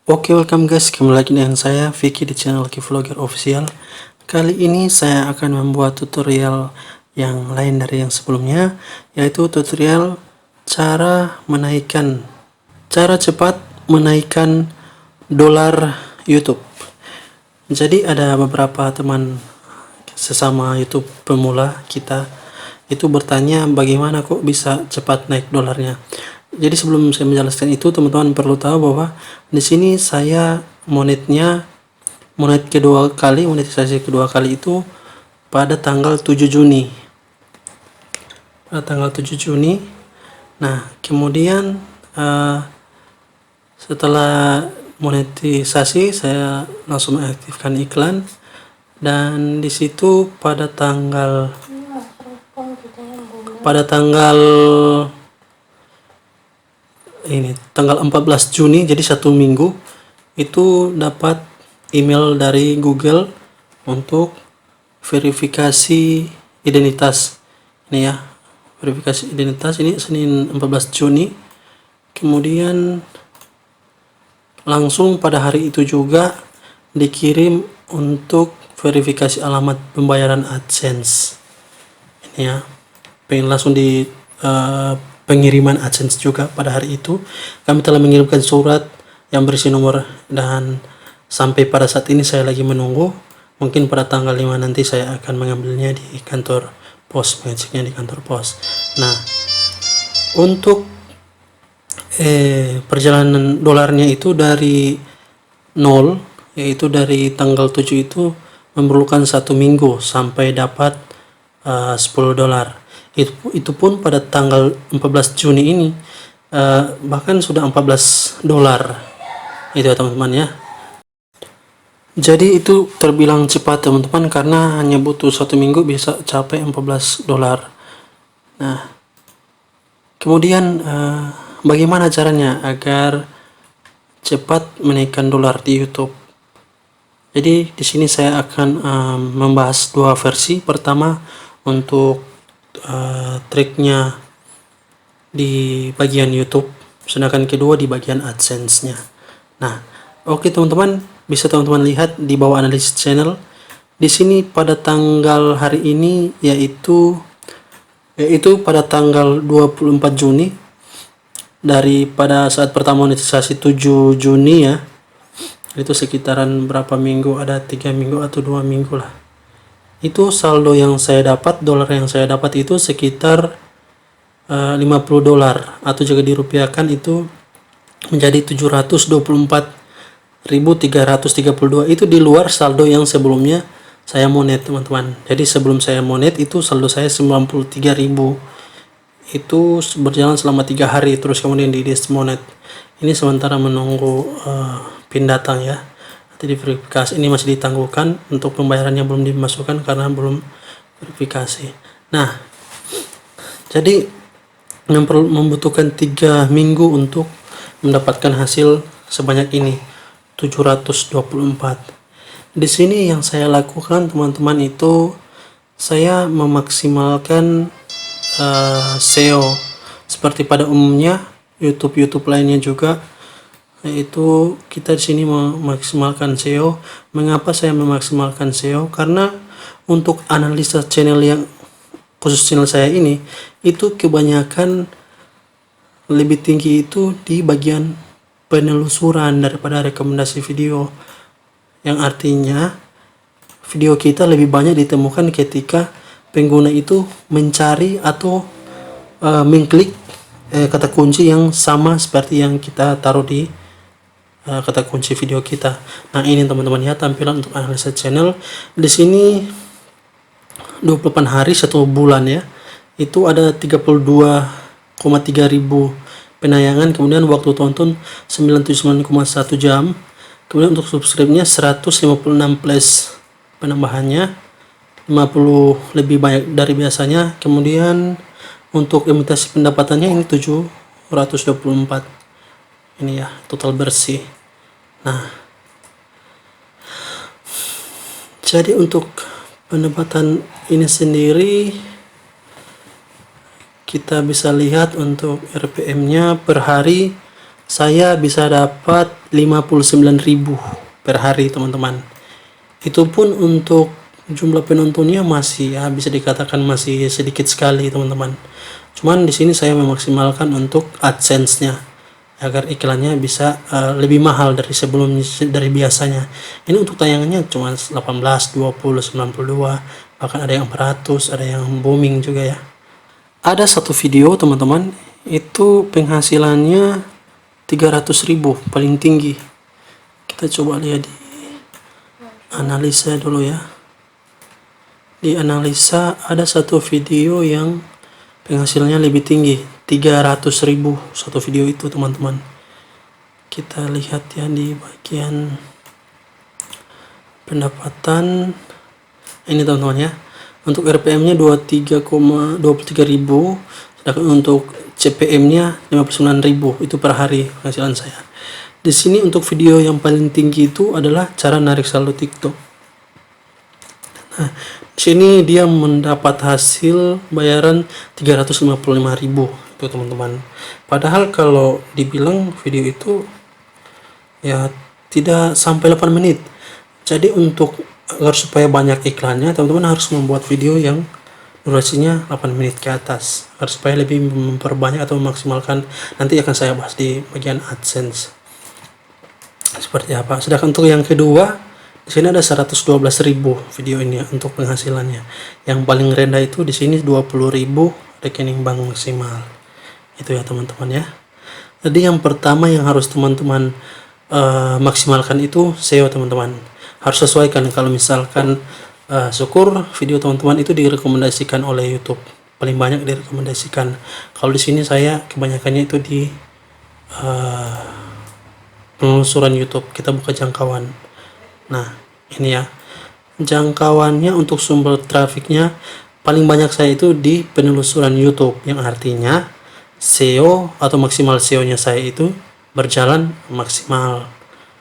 Oke, welcome guys, kembali lagi dengan saya Vicky di channel Lucky Vlogger Official. Kali ini saya akan membuat tutorial yang lain dari yang sebelumnya, yaitu tutorial cara cepat menaikkan dolar YouTube. Jadi ada beberapa teman sesama YouTube pemula kita itu bertanya bagaimana kok bisa cepat naik dolarnya. Jadi sebelum saya menjelaskan itu, teman-teman perlu tahu bahwa di sini saya monetisasi kedua kali itu pada tanggal 7 Juni. Nah, kemudian setelah monetisasi saya langsung mengaktifkan iklan, dan di situ pada tanggal 14 Juni, jadi 1 minggu, itu dapat email dari Google untuk verifikasi identitas. Ini ya, verifikasi identitas ini Senin 14 Juni. Kemudian langsung pada hari itu juga dikirim untuk verifikasi alamat pembayaran AdSense. Ini ya, pengen langsung di pengiriman AdSense juga pada hari itu. Kami telah mengirimkan surat yang berisi nomor, dan sampai pada saat ini saya lagi menunggu. Mungkin pada tanggal 5 nanti saya akan mengambilnya di kantor pos, mengeceknya di kantor pos. Nah, untuk perjalanan dolarnya itu dari 0, yaitu dari tanggal 7 itu memerlukan 1 minggu sampai dapat $10. Itu pun pada tanggal 14 Juni ini bahkan sudah $14 itu ya teman-teman ya. Jadi itu terbilang cepat teman-teman, karena hanya butuh 1 minggu bisa capai $14. Nah, kemudian bagaimana caranya agar cepat menaikkan dolar di YouTube? Jadi di sini saya akan membahas dua versi. Pertama untuk triknya di bagian YouTube, sedangkan kedua di bagian AdSense-nya. Nah, oke teman-teman, bisa teman-teman lihat di bawah analisis channel. Di sini pada tanggal hari ini yaitu pada tanggal 24 Juni, daripada saat pertama monetisasi 7 Juni ya. Itu sekitaran berapa minggu, ada 3 minggu atau 2 minggu lah. Itu saldo yang saya dapat, dolar yang saya dapat itu sekitar $50, atau jika dirupiahkan itu menjadi 724.332. Itu di luar saldo yang sebelumnya saya monet teman-teman. Jadi sebelum saya monet itu saldo saya 93.000. Itu berjalan selama 3 hari, terus kemudian di dismonet. Ini sementara menunggu pin datang ya, nanti diverifikasi. Ini masih ditangguhkan, untuk pembayarannya belum dimasukkan karena belum verifikasi. Nah, jadi membutuhkan 3 minggu untuk mendapatkan hasil sebanyak ini, 724. Di sini yang saya lakukan teman-teman itu saya memaksimalkan SEO seperti pada umumnya YouTube lainnya juga, yaitu kita di sini memaksimalkan SEO. Mengapa saya memaksimalkan SEO? Karena untuk analisa channel yang khusus channel saya ini itu kebanyakan lebih tinggi itu di bagian penelusuran daripada rekomendasi video, yang artinya video kita lebih banyak ditemukan ketika pengguna itu mencari atau mengklik kata kunci yang sama seperti yang kita taruh di kata kunci video kita. Nah, ini teman-teman ya tampilan untuk analisa channel. Di sini 28 hari 1 bulan ya, itu ada 32,3 ribu penayangan, kemudian waktu tonton 99,1 jam, kemudian untuk subscribe-nya 156 plus penambahannya, 50 lebih banyak dari biasanya. Kemudian untuk imitasi pendapatannya ini 724. Ini ya total bersih. Nah, jadi untuk pendapatan ini sendiri kita bisa lihat untuk RPM-nya per hari saya bisa dapat 59.000 per hari teman-teman. Itu pun untuk jumlah penontonnya masih ya bisa dikatakan masih sedikit sekali teman-teman. Cuman di sini saya memaksimalkan untuk AdSense-nya agar iklannya bisa lebih mahal dari sebelumnya, dari biasanya. Ini untuk tayangannya cuma 18, 20, 92, bahkan ada yang 400, ada yang booming juga ya. Ada satu video teman-teman, itu penghasilannya 300.000 paling tinggi. Kita coba lihat di analisa dulu ya. Di analisa ada satu video yang penghasilannya lebih tinggi, 300.000 satu video itu teman-teman. Kita lihat ya di bagian pendapatan ini teman-teman ya. Untuk RPM-nya 23,23.000, sedangkan untuk CPM-nya 59.000 itu per hari penghasilan saya. Di sini untuk video yang paling tinggi itu adalah cara narik saldo TikTok. Nah, di sini dia mendapat hasil bayaran 355.000 itu teman-teman. Padahal kalau dibilang video itu ya tidak sampai 8 menit. Jadi untuk agar supaya banyak iklannya, teman-teman harus membuat video yang durasinya 8 menit ke atas agar supaya lebih memperbanyak atau memaksimalkan. Nanti akan saya bahas di bagian AdSense seperti apa. Sedangkan untuk yang kedua, di sini ada 112.000 video ini untuk penghasilannya. Yang paling rendah itu di sini 20.000 rekening bank maksimal. Itu ya teman-teman ya. Jadi yang pertama yang harus teman-teman maksimalkan itu SEO teman-teman. Harus sesuaikan. Kalau misalkan syukur video teman-teman itu direkomendasikan oleh YouTube, paling banyak direkomendasikan. Kalau di sini saya kebanyakannya itu di penelusuran YouTube. Kita buka jangkauan. Nah ini ya, jangkauannya untuk sumber trafiknya paling banyak saya itu di penelusuran YouTube, yang artinya SEO atau maksimal SEO-nya saya itu berjalan maksimal.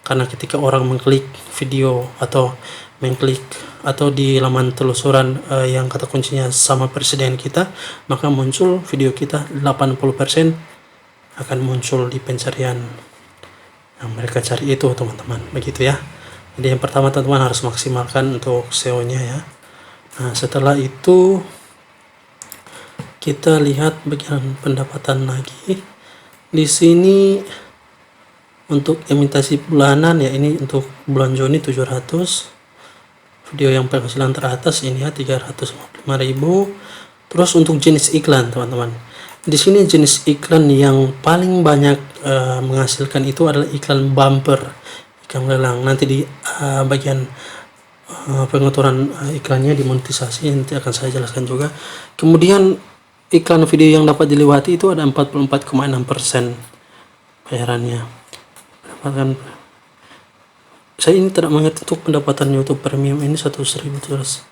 Karena ketika orang mengklik video atau mengklik atau di laman telusuran yang kata kuncinya sama presiden kita, maka muncul video kita 80% akan muncul di pencarian yang mereka cari itu teman-teman, begitu ya. Jadi yang pertama teman-teman harus maksimalkan untuk SEO-nya ya. Nah setelah itu kita lihat bagian pendapatan lagi. Di sini untuk imitasi bulanan ya, ini untuk bulan Juni 700. Video yang penghasilan teratas ini ya 355.000. Terus untuk jenis iklan teman-teman. Di sini jenis iklan yang paling banyak menghasilkan itu adalah iklan bumper, iklan lelang. Nanti di bagian pengaturan iklannya, dimonetisasi, nanti akan saya jelaskan juga. Kemudian iklan video yang dapat dilewati itu ada 44,6% bayarannya. Saya ini tidak mengerti untuk pendapatan YouTube Premium ini 100.000 terus.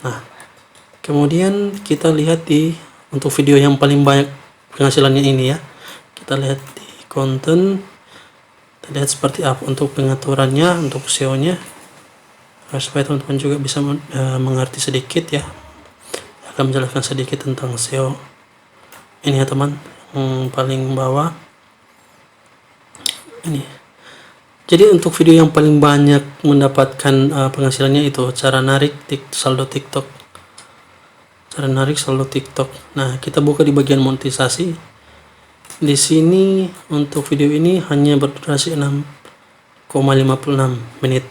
Nah kemudian kita lihat di untuk video yang paling banyak penghasilannya ini ya, kita lihat di konten, kita lihat seperti apa untuk pengaturannya, untuk SEO nya, supaya teman-teman juga bisa mengerti sedikit ya. Akan menjelaskan sedikit tentang SEO ini ya teman, yang paling bawah ini. Jadi untuk video yang paling banyak mendapatkan penghasilannya itu cara narik saldo TikTok. Cara narik saldo TikTok. Nah, kita buka di bagian monetisasi. Di sini untuk video ini hanya berdurasi 6,56 menit.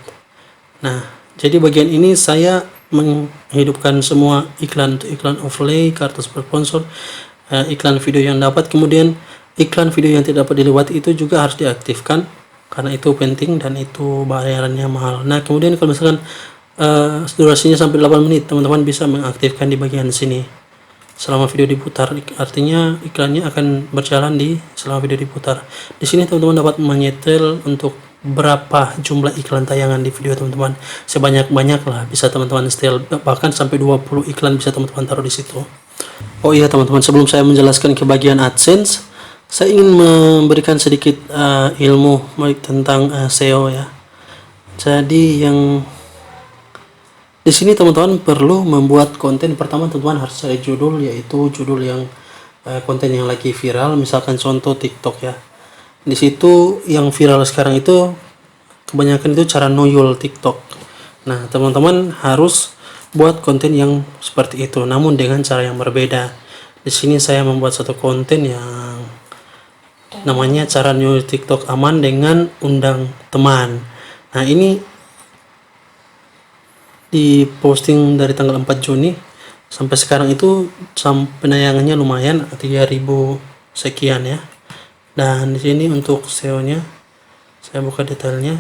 Nah, jadi bagian ini saya menghidupkan semua iklan, untuk iklan overlay, kartu sponsor, iklan video yang dapat, kemudian iklan video yang tidak dapat dilewati itu juga harus diaktifkan karena itu penting dan itu bayarannya mahal. Nah kemudian kalau misalkan durasinya sampai 8 menit, teman-teman bisa mengaktifkan di bagian sini selama video diputar, artinya iklannya akan berjalan di selama video diputar. Di sini teman-teman dapat menyetel untuk berapa jumlah iklan tayangan di video teman-teman, sebanyak-banyak lah bisa teman-teman setel, bahkan sampai 20 iklan bisa teman-teman taruh di situ. Oh iya teman-teman, sebelum saya menjelaskan ke bagian AdSense, saya ingin memberikan sedikit ilmu tentang SEO ya. Jadi yang di sini teman-teman perlu membuat konten. Pertama teman-teman harus cari judul, yaitu judul yang konten yang lagi viral, misalkan contoh TikTok ya. Di situ yang viral sekarang itu kebanyakan itu cara noyol TikTok. Nah, teman-teman harus buat konten yang seperti itu, namun dengan cara yang berbeda. Di sini saya membuat satu konten yang namanya cara noyol TikTok aman dengan undang teman. Nah, ini diposting dari tanggal 4 Juni sampai sekarang itu penayangannya lumayan 3000 sekian ya. Dan di sini untuk SEO-nya saya buka detailnya.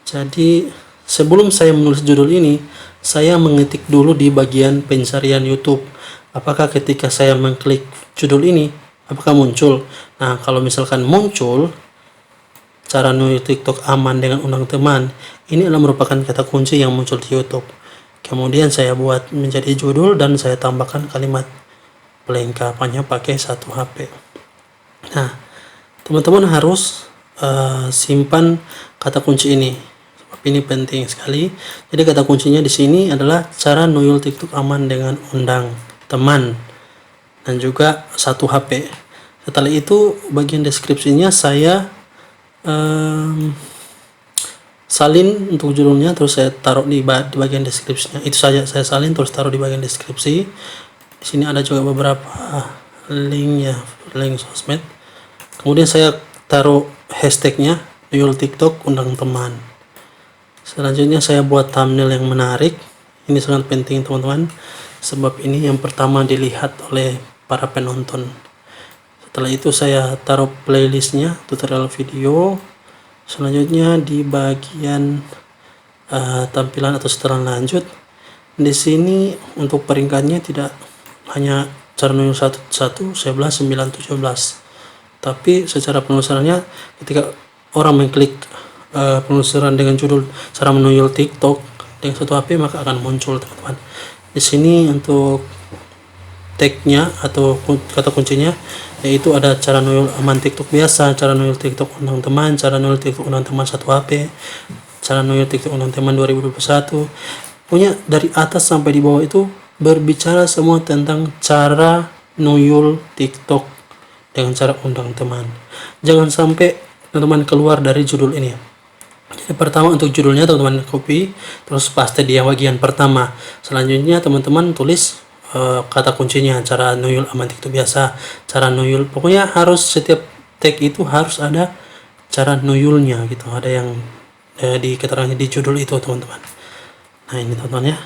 Jadi sebelum saya menulis judul ini, saya mengetik dulu di bagian pencarian YouTube. Apakah ketika saya mengklik judul ini, apakah muncul? Nah, kalau misalkan muncul cara noyol TikTok aman dengan undang teman, ini adalah merupakan kata kunci yang muncul di YouTube. Kemudian saya buat menjadi judul dan saya tambahkan kalimat pelengkapannya pakai satu HP. Nah, teman-teman harus simpan kata kunci ini. Sebab ini penting sekali. Jadi kata kuncinya di sini adalah cara noyol TikTok aman dengan undang teman dan juga satu HP. Setelah itu bagian deskripsinya saya salin untuk judulnya, terus saya taruh di bagian deskripsinya. Itu saja, saya salin terus taruh di bagian deskripsi. Di sini ada juga beberapa link ya, link sosmed. Kemudian saya taruh hashtagnya noyol TikTok undang teman. Selanjutnya saya buat thumbnail yang menarik. Ini sangat penting teman-teman, sebab ini yang pertama dilihat oleh para penonton. Setelah itu saya taruh playlistnya, tutorial video. Selanjutnya di bagian tampilan atau setelan lanjut, di sini untuk peringkatnya tidak hanya cara noyol 1, 11, 9, 17, tapi secara penelusurannya ketika orang mengklik penelusuran dengan judul cara menoyol TikTok dengan satu HP, maka akan muncul teman-teman. Di sini untuk tagnya atau kata kuncinya yaitu ada cara noyol aman TikTok biasa, cara noyol TikTok undang teman, cara noyol TikTok undang teman satu HP, cara noyol TikTok undang teman 2021. Punya dari atas sampai di bawah itu berbicara semua tentang cara noyol TikTok dengan cara undang teman. Jangan sampai teman-teman keluar dari judul ini. Jadi pertama untuk judulnya teman-teman copy, terus paste di bagian pertama. Selanjutnya teman-teman tulis kata kuncinya cara noyol aman TikTok biasa, cara noyol, pokoknya harus setiap tag itu harus ada cara noyolnya gitu, ada yang di keterangannya di judul itu teman-teman. Nah ini teman-teman ya,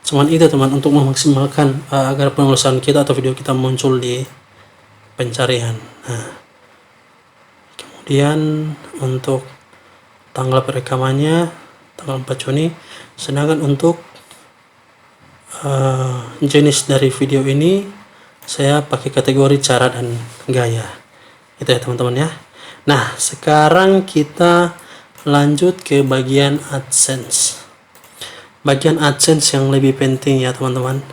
cuman itu teman untuk memaksimalkan agar penulisan kita atau video kita muncul di pencarian. Nah kemudian untuk tanggal perekamannya tanggal 4 Juni, sedangkan untuk jenis dari video ini saya pakai kategori cara dan gaya, itu ya teman-teman ya. Nah sekarang kita lanjut ke bagian AdSense. Bagian AdSense yang lebih penting ya teman-teman,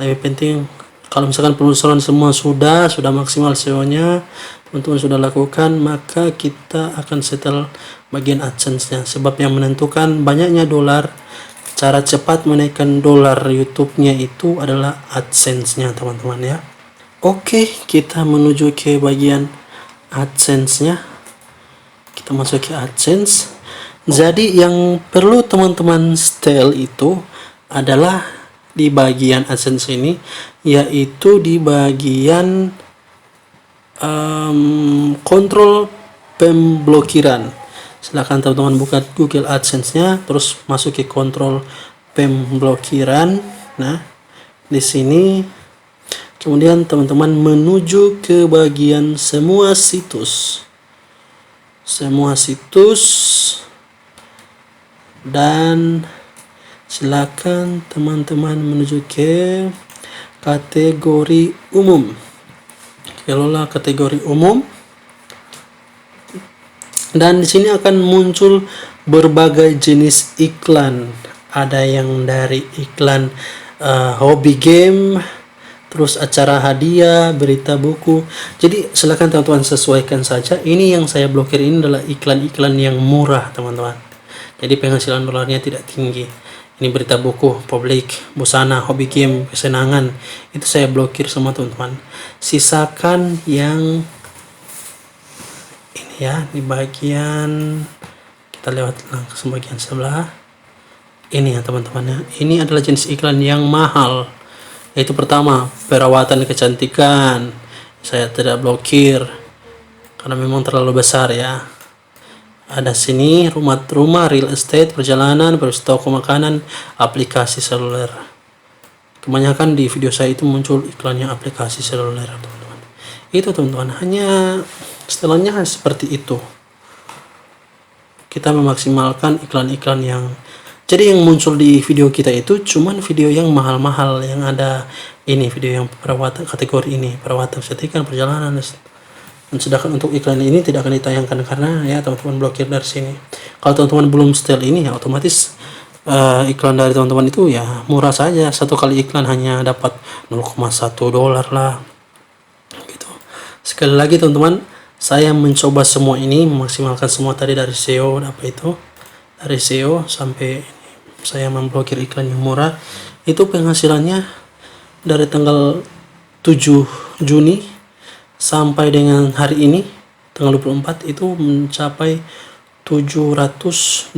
lebih penting. Kalau misalkan penelusuran semua sudah maksimal SEO-nya teman-teman sudah lakukan, maka kita akan setel bagian AdSense-nya, sebab yang menentukan banyaknya dolar, cara cepat menaikkan dolar YouTube-nya itu adalah AdSense-nya teman-teman ya. Oke, kita menuju ke bagian AdSense-nya. Kita masuk ke AdSense. Jadi yang perlu teman-teman setel itu adalah di bagian AdSense ini, yaitu di bagian kontrol pemblokiran. Silahkan teman-teman buka Google AdSense-nya, terus masuk ke kontrol pemblokiran. Nah, di sini kemudian teman-teman menuju ke bagian semua situs. Dan silakan teman-teman menuju ke kategori umum. Kelola kategori umum. Dan di sini akan muncul berbagai jenis iklan. Ada yang dari iklan hobi game, terus acara hadiah, berita buku. Jadi silakan teman-teman sesuaikan saja. Ini yang saya blokir ini adalah iklan-iklan yang murah teman-teman. Jadi penghasilan dolarnya tidak tinggi. ini berita buku, publik, busana, hobi game, kesenangan, itu saya blokir semua teman-teman. Sisakan yang ini ya, di bagian kita lewat langsung bagian sebelah ini ya teman-teman ya. Ini adalah jenis iklan yang mahal, yaitu pertama perawatan kecantikan, saya tidak blokir karena memang terlalu besar ya. Ada sini rumah real estate, perjalanan, toko makanan, aplikasi seluler. Kebanyakan di video saya itu muncul iklannya aplikasi seluler teman-teman. Itu teman-teman, hanya setelahnya seperti itu. Kita memaksimalkan iklan-iklan yang jadi yang muncul di video kita itu cuman video yang mahal-mahal, yang ada ini video yang perawatan, kategori ini perawatan kecantikan, perjalanan. Dan sedangkan untuk iklan ini tidak akan ditayangkan karena ya teman-teman blokir dari sini. Kalau teman-teman belum setel ini ya otomatis iklan dari teman-teman itu ya murah saja. Satu kali iklan hanya dapat $0,1 lah gitu. Sekali lagi teman-teman, saya mencoba semua ini, memaksimalkan semua tadi dari SEO dari SEO sampai saya memblokir iklan yang murah. Itu penghasilannya dari tanggal 7 Juni sampai dengan hari ini tanggal 24 itu mencapai 724.332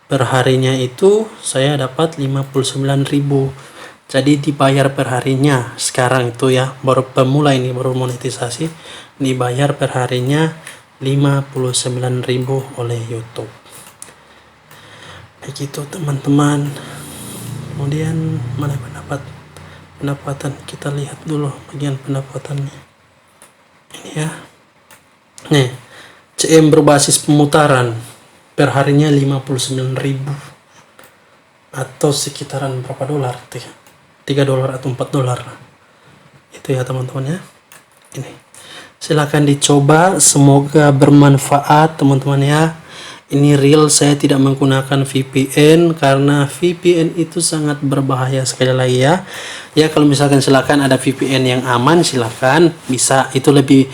per harinya. Itu saya dapat 59.000. jadi dibayar per harinya sekarang itu ya, baru pemula ini, baru monetisasi, dibayar per harinya 59.000 oleh YouTube. Begitu teman-teman. Kemudian mana pendapatan, kita lihat dulu bagian pendapatannya ini ya. Nih, CM berbasis pemutaran per harinya 59.000 atau sekitaran berapa dolar, $3 atau $4 itu ya teman-teman ya. Ini silahkan dicoba, semoga bermanfaat teman-teman ya. Ini real, saya tidak menggunakan VPN karena VPN itu sangat berbahaya. Sekali lagi ya. Ya kalau misalkan silakan ada VPN yang aman, silakan bisa, itu lebih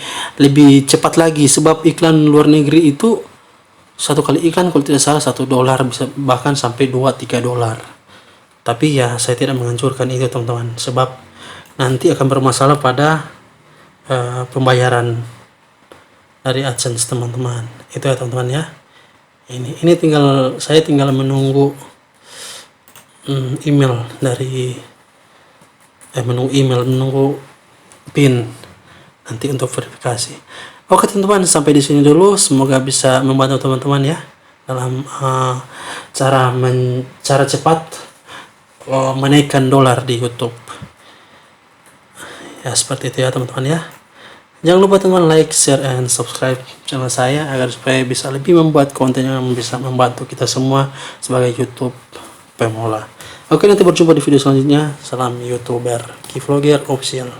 cepat lagi, sebab iklan luar negeri itu satu kali iklan kalau tidak salah $1 bisa bahkan sampai $2-3. Tapi ya saya tidak menganjurkan itu teman-teman, sebab nanti akan bermasalah pada pembayaran dari AdSense teman-teman. Itu ya teman-teman ya. Ini saya tinggal menunggu email dari menunggu PIN nanti untuk verifikasi. Oke teman-teman, sampai di sini dulu. Semoga bisa membantu teman-teman ya dalam cara cepat menaikkan dolar di YouTube. Ya seperti itu ya teman-teman ya. Jangan lupa teman like, share, and subscribe channel saya agar supaya bisa lebih membuat konten yang bisa membantu kita semua sebagai YouTube pemula. Oke, nanti berjumpa di video selanjutnya. Salam YouTuber Kivlogger Official.